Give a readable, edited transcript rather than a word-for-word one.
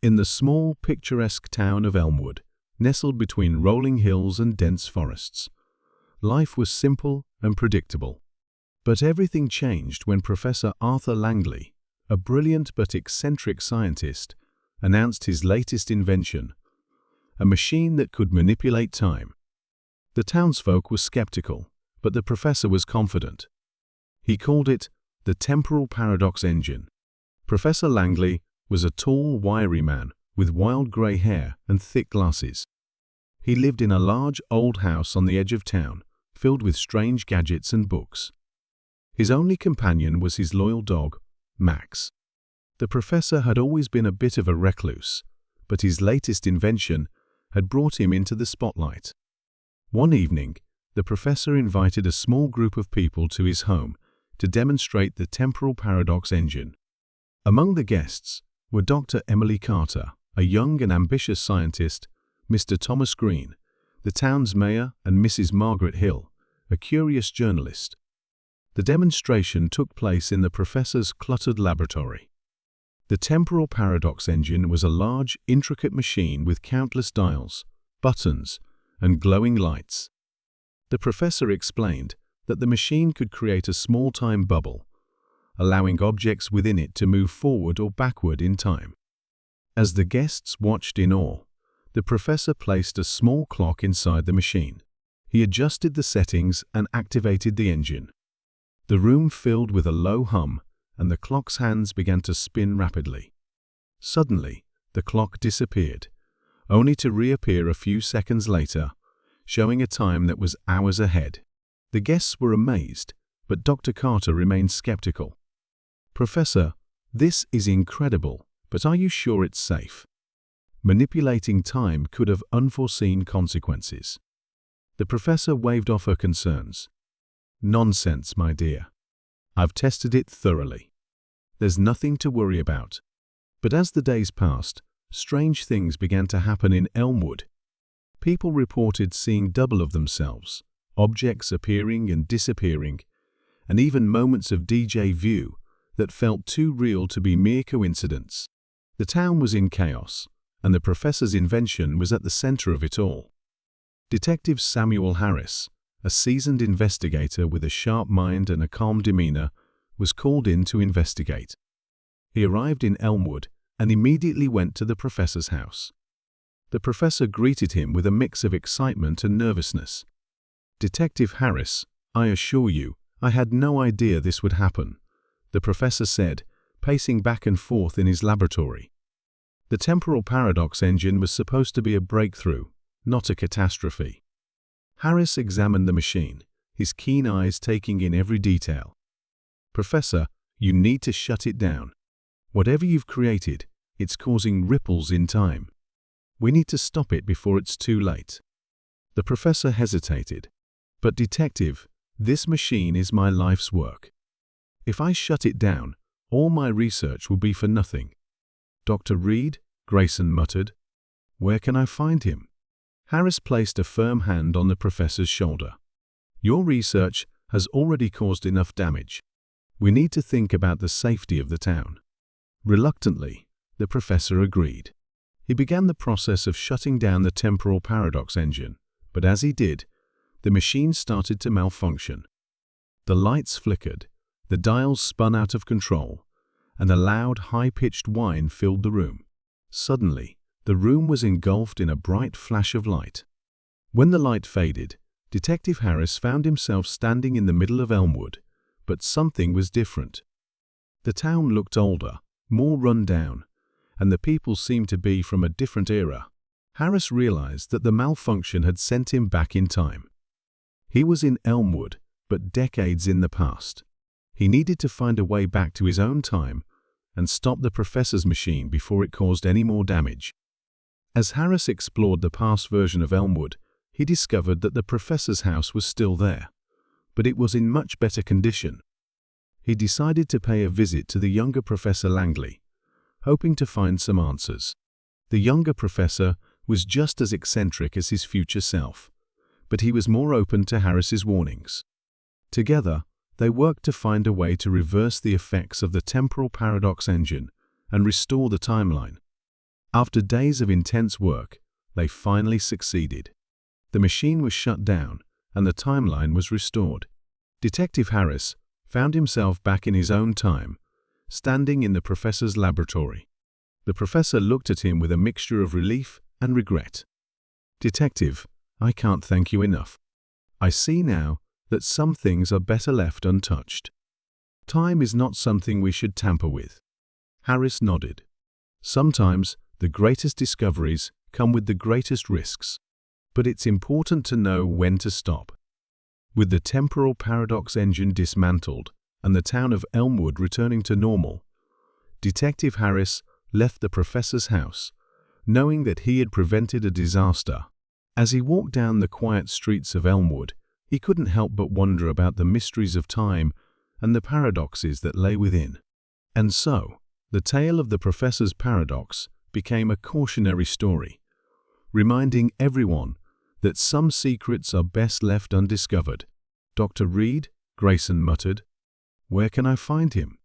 In the small, picturesque town of Elmwood, nestled between rolling hills and dense forests, life was simple and predictable. But everything changed when Professor Arthur Langley, a brilliant but eccentric scientist, announced his latest invention, a machine that could manipulate time. The townsfolk were skeptical, but the professor was confident. He called it the temporal paradox engine. Professor Langley was a tall, wiry man with wild grey hair and thick glasses. He lived in a large old house on the edge of town, filled with strange gadgets and books. His only companion was his loyal dog, Max. The professor had always been a bit of a recluse, but his latest invention had brought him into the spotlight. One evening, the professor invited a small group of people to his home to demonstrate the temporal paradox engine. Among the guests were Dr. Emily Carter, a young and ambitious scientist, Mr. Thomas Green, the town's mayor, and Mrs. Margaret Hill, a curious journalist. The demonstration took place in the professor's cluttered laboratory. The temporal paradox engine was a large, intricate machine with countless dials, buttons, and glowing lights. The professor explained that the machine could create a small time bubble, allowing objects within it to move forward or backward in time. As the guests watched in awe, the professor placed a small clock inside the machine. He adjusted the settings and activated the engine. The room filled with a low hum, and the clock's hands began to spin rapidly. Suddenly, the clock disappeared, only to reappear a few seconds later, showing a time that was hours ahead. The guests were amazed, but Dr. Carter remained skeptical. "Professor, this is incredible, but are you sure it's safe? Manipulating time could have unforeseen consequences." The professor waved off her concerns. "Nonsense, my dear. I've tested it thoroughly. There's nothing to worry about." But as the days passed, strange things began to happen in Elmwood. People reported seeing double of themselves, objects appearing and disappearing, and even moments of déjà vu that felt too real to be mere coincidence. The town was in chaos, and the professor's invention was at the center of it all. Detective Samuel Harris, a seasoned investigator with a sharp mind and a calm demeanor, was called in to investigate. He arrived in Elmwood and immediately went to the professor's house. The professor greeted him with a mix of excitement and nervousness. "Detective Harris, I assure you, I had no idea this would happen," the professor said, pacing back and forth in his laboratory. The temporal paradox engine was supposed to be a breakthrough, not a catastrophe. Harris examined the machine, his keen eyes taking in every detail. "Professor, you need to shut it down. Whatever you've created, it's causing ripples in time. We need to stop it before it's too late." The professor hesitated. "But detective, this machine is my life's work. If I shut it down, all my research will be for nothing." "Dr. Reed?" Grayson muttered. "Where can I find him?" Harris placed a firm hand on the professor's shoulder. "Your research has already caused enough damage. We need to think about the safety of the town." Reluctantly, the professor agreed. He began the process of shutting down the temporal paradox engine, but as he did, the machine started to malfunction. The lights flickered, the dials spun out of control, and a loud, high-pitched whine filled the room. Suddenly, the room was engulfed in a bright flash of light. When the light faded, Detective Harris found himself standing in the middle of Elmwood, but something was different. The town looked older, more run down, and the people seemed to be from a different era. Harris realized that the malfunction had sent him back in time. He was in Elmwood, but decades in the past. He needed to find a way back to his own time and stop the professor's machine before it caused any more damage. As Harris explored the past version of Elmwood, he discovered that the professor's house was still there, but it was in much better condition. He decided to pay a visit to the younger Professor Langley, hoping to find some answers. The younger professor was just as eccentric as his future self, but he was more open to Harris's warnings. Together, they worked to find a way to reverse the effects of the temporal paradox engine and restore the timeline. After days of intense work, they finally succeeded. The machine was shut down, and the timeline was restored. Detective Harris found himself back in his own time, standing in the professor's laboratory. The professor looked at him with a mixture of relief and regret. "Detective, I can't thank you enough. I see now that some things are better left untouched. Time is not something we should tamper with." Harris nodded. "Sometimes the greatest discoveries come with the greatest risks, but it's important to know when to stop." With the temporal paradox engine dismantled and the town of Elmwood returning to normal, Detective Harris left the professor's house, knowing that he had prevented a disaster. As he walked down the quiet streets of Elmwood, he couldn't help but wonder about the mysteries of time and the paradoxes that lay within. And so, the tale of the professor's paradox became a cautionary story, reminding everyone that some secrets are best left undiscovered. "Dr. Reed," Grayson muttered. "Where can I find him?"